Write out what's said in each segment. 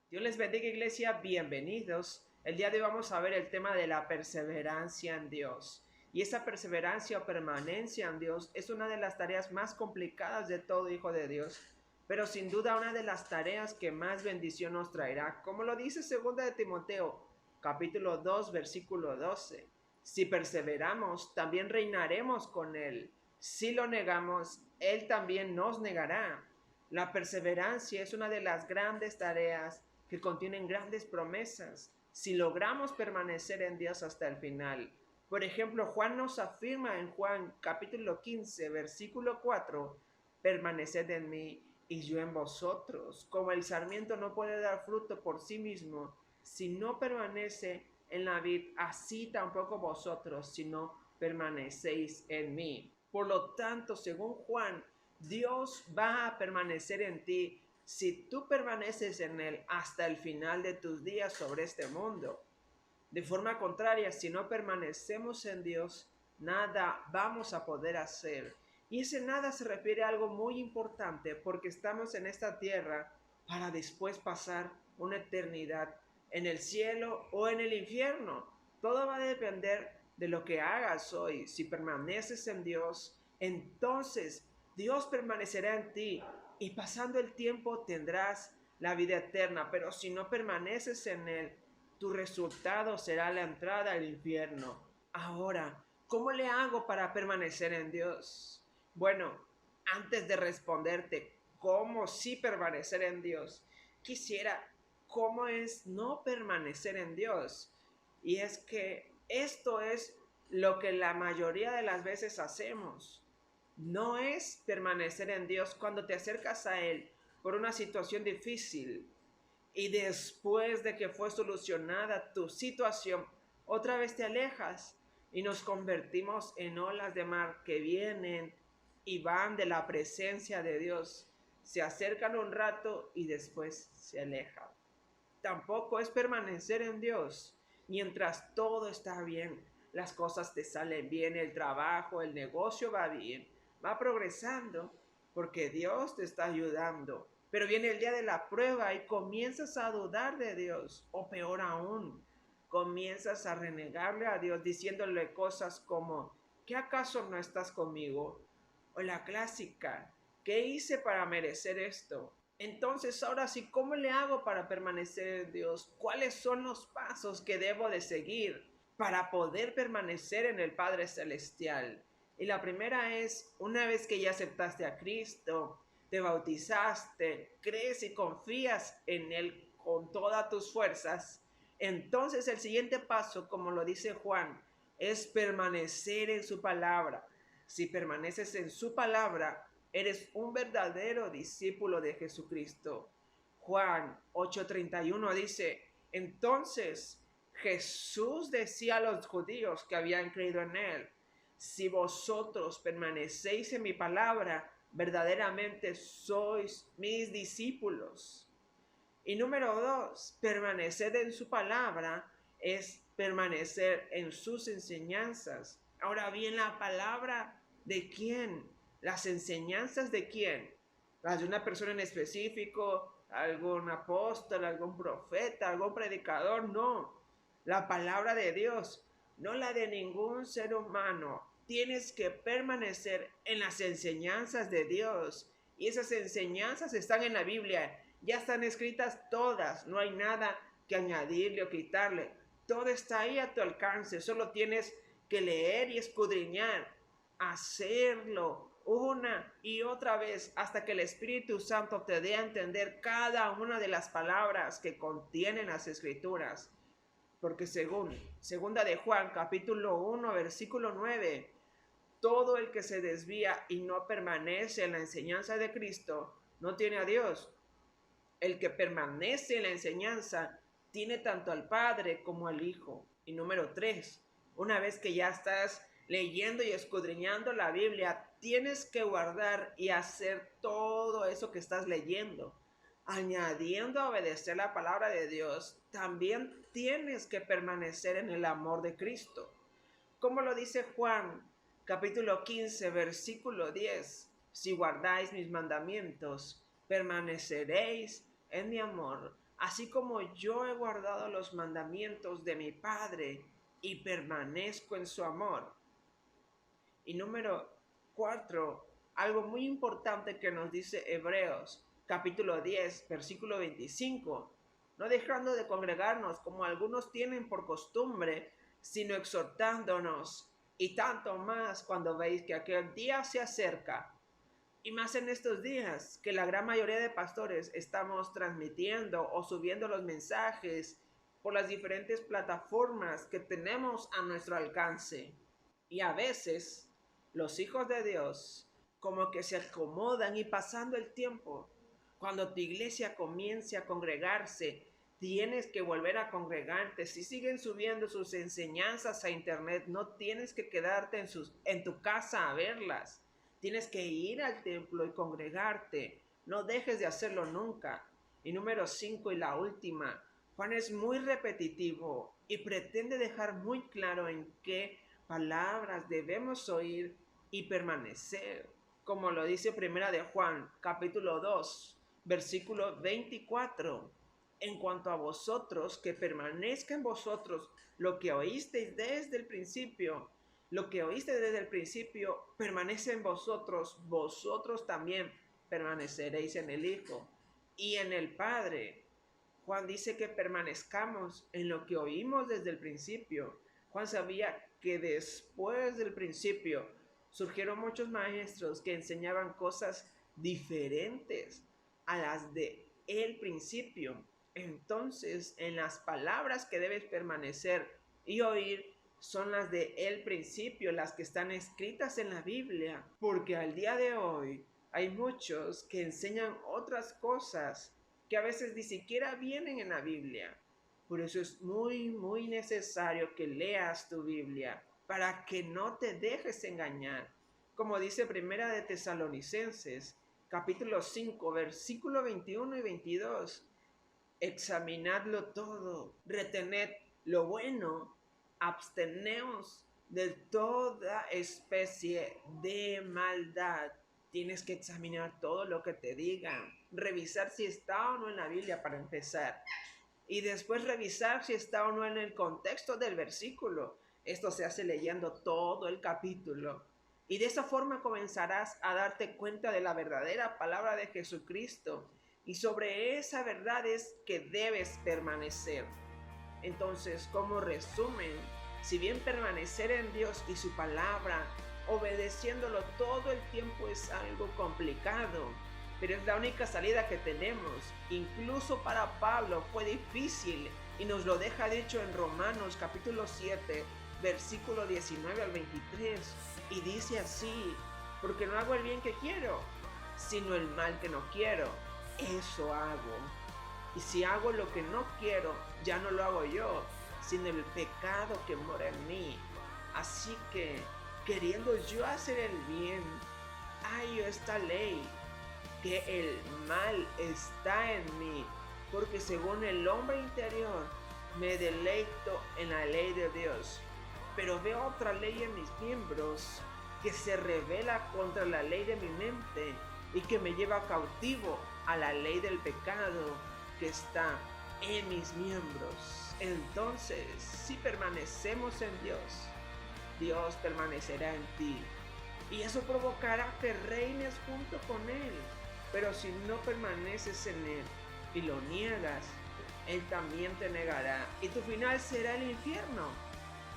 Dios les bendiga, iglesia, bienvenidos. El día de hoy vamos a ver el tema de la perseverancia en Dios. Y esa perseverancia o permanencia en Dios es una de las tareas más complicadas de todo hijo de Dios, pero sin duda una de las tareas que más bendición nos traerá, como lo dice 2 de Timoteo, capítulo 2, versículo 12. Si perseveramos, también reinaremos con Él. Si lo negamos, Él también nos negará. La perseverancia es una de las grandes tareas que contienen grandes promesas si logramos permanecer en Dios hasta el final. Por ejemplo, Juan nos afirma en Juan capítulo 15, versículo 4, permaneced en mí y yo en vosotros. Como el sarmiento no puede dar fruto por sí mismo si no permanece en la vid, así tampoco vosotros si no permanecéis en mí. Por lo tanto, según Juan, Dios va a permanecer en ti si tú permaneces en Él hasta el final de tus días sobre este mundo. De forma contraria, si no permanecemos en Dios, nada vamos a poder hacer. Y ese nada se refiere a algo muy importante porque estamos en esta tierra para después pasar una eternidad en el cielo o en el infierno. Todo va a depender de lo que hagas hoy. Si permaneces en Dios, entonces Dios permanecerá en ti y pasando el tiempo tendrás la vida eterna. Pero si no permaneces en Él, tu resultado será la entrada al infierno. Ahora, ¿cómo le hago para permanecer en Dios? Bueno, antes de responderte cómo sí permanecer en Dios, quisiera cómo es no permanecer en Dios. Y es que esto es lo que la mayoría de las veces hacemos. No es permanecer en Dios cuando te acercas a Él por una situación difícil, y después de que fue solucionada tu situación, otra vez te alejas y nos convertimos en olas de mar que vienen y van de la presencia de Dios. Se acercan un rato y después se alejan. Tampoco es permanecer en Dios mientras todo está bien. Las cosas te salen bien, el trabajo, el negocio va bien, va progresando porque Dios te está ayudando. Pero viene el día de la prueba y comienzas a dudar de Dios, o peor aún, comienzas a renegarle a Dios diciéndole cosas como, ¿qué acaso no estás conmigo? O la clásica, ¿qué hice para merecer esto? Entonces, ahora sí, ¿cómo le hago para permanecer en Dios? ¿Cuáles son los pasos que debo de seguir para poder permanecer en el Padre Celestial? Y la primera es, una vez que ya aceptaste a Cristo, te bautizaste, crees y confías en Él con todas tus fuerzas, entonces el siguiente paso, como lo dice Juan, es permanecer en su palabra. Si permaneces en su palabra, eres un verdadero discípulo de Jesucristo. Juan 8:31 dice, entonces Jesús decía a los judíos que habían creído en Él, si vosotros permanecéis en mi palabra, verdaderamente sois mis discípulos. Y número dos, permanecer en su palabra es permanecer en sus enseñanzas. Ahora bien, la palabra de quién, las enseñanzas de quién, las de una persona en específico, algún apóstol, algún profeta, algún predicador, no. La palabra de Dios, no la de ningún ser humano. Tienes que permanecer en las enseñanzas de Dios. Y esas enseñanzas están en la Biblia. Ya están escritas todas. No hay nada que añadirle o quitarle. Todo está ahí a tu alcance. Solo tienes que leer y escudriñar. Hacerlo una y otra vez hasta que el Espíritu Santo te dé a entender cada una de las palabras que contienen las Escrituras. Porque segunda de Juan, capítulo 1, versículo 9, todo el que se desvía y no permanece en la enseñanza de Cristo no tiene a Dios. El que permanece en la enseñanza tiene tanto al Padre como al Hijo. Y número 3, una vez que ya estás leyendo y escudriñando la Biblia, tienes que guardar y hacer todo eso que estás leyendo. Añadiendo a obedecer la palabra de Dios, también tienes que permanecer en el amor de Cristo. Como lo dice Juan, capítulo 15, versículo 10, si guardáis mis mandamientos, permaneceréis en mi amor, así como yo he guardado los mandamientos de mi Padre y permanezco en su amor. Y número 4, algo muy importante que nos dice Hebreos, capítulo 10, versículo 25. No dejando de congregarnos como algunos tienen por costumbre, sino exhortándonos, y tanto más cuando veis que aquel día se acerca. Y más en estos días, que la gran mayoría de pastores estamos transmitiendo o subiendo los mensajes por las diferentes plataformas que tenemos a nuestro alcance. Y a veces los hijos de Dios como que se acomodan y pasando el tiempo, cuando tu iglesia comience a congregarse, tienes que volver a congregarte. Si siguen subiendo sus enseñanzas a internet, no tienes que quedarte en tu casa a verlas. Tienes que ir al templo y congregarte. No dejes de hacerlo nunca. Y número 5 y la última, Juan es muy repetitivo y pretende dejar muy claro en qué palabras debemos oír y permanecer, como lo dice Primera de Juan, capítulo 2, versículo 24. En cuanto a vosotros, que permanezca en vosotros lo que oísteis desde el principio. Lo que oíste desde el principio permanece en vosotros, vosotros también permaneceréis en el Hijo y en el Padre. Juan dice que permanezcamos en lo que oímos desde el principio. Juan sabía que después del principio surgieron muchos maestros que enseñaban cosas diferentes a las de el principio. Entonces, en las palabras que debes permanecer y oír son las de el principio, las que están escritas en la Biblia, porque al día de hoy hay muchos que enseñan otras cosas que a veces ni siquiera vienen en la Biblia. Por eso es muy necesario que leas tu Biblia para que no te dejes engañar. Como dice Primera de Tesalonicenses, capítulo 5, versículo 21 y 22. Examinadlo todo, retened lo bueno, absteneos de toda especie de maldad. Tienes que examinar todo lo que te digan, revisar si está o no en la Biblia para empezar, y después revisar si está o no en el contexto del versículo. Esto se hace leyendo todo el capítulo. Y de esa forma comenzarás a darte cuenta de la verdadera palabra de Jesucristo. Y sobre esa verdad es que debes permanecer. Entonces, como resumen, si bien permanecer en Dios y su palabra, obedeciéndolo todo el tiempo es algo complicado, pero es la única salida que tenemos. Incluso para Pablo fue difícil y nos lo deja dicho en Romanos capítulo 7, versículo 19 al 23. Y dice así: porque no hago el bien que quiero, sino el mal que no quiero, eso hago. Y si hago lo que no quiero, ya no lo hago yo, sino el pecado que mora en mí. Así que, queriendo yo hacer el bien, hay esta ley, que el mal está en mí, porque según el hombre interior me deleito en la ley de Dios, pero veo otra ley en mis miembros que se revela contra la ley de mi mente y que me lleva cautivo a la ley del pecado que está en mis miembros. Entonces, si permanecemos en Dios, Dios permanecerá en ti, y eso provocará que reines junto con Él. Pero si no permaneces en Él y lo niegas, Él también te negará, y tu final será el infierno.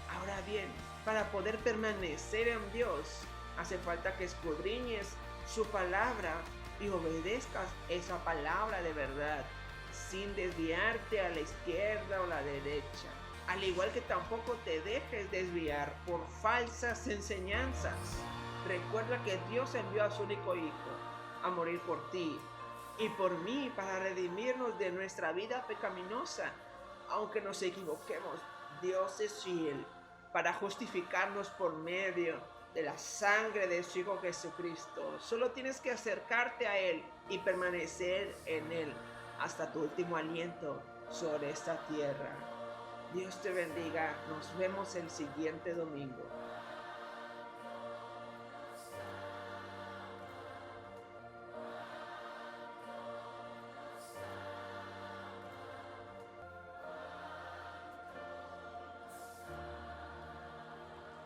Ahora bien, para poder permanecer en Dios, hace falta que escudriñes su palabra y obedezcas esa palabra de verdad, sin desviarte a la izquierda o la derecha. Al igual que tampoco te dejes desviar por falsas enseñanzas. Recuerda que Dios envió a su único Hijo a morir por ti y por mí para redimirnos de nuestra vida pecaminosa. Aunque nos equivoquemos, Dios es fiel para justificarnos por medio de la sangre de su Hijo Jesucristo. Solo tienes que acercarte a Él y permanecer en Él hasta tu último aliento sobre esta tierra. Dios te bendiga. Nos vemos el siguiente domingo.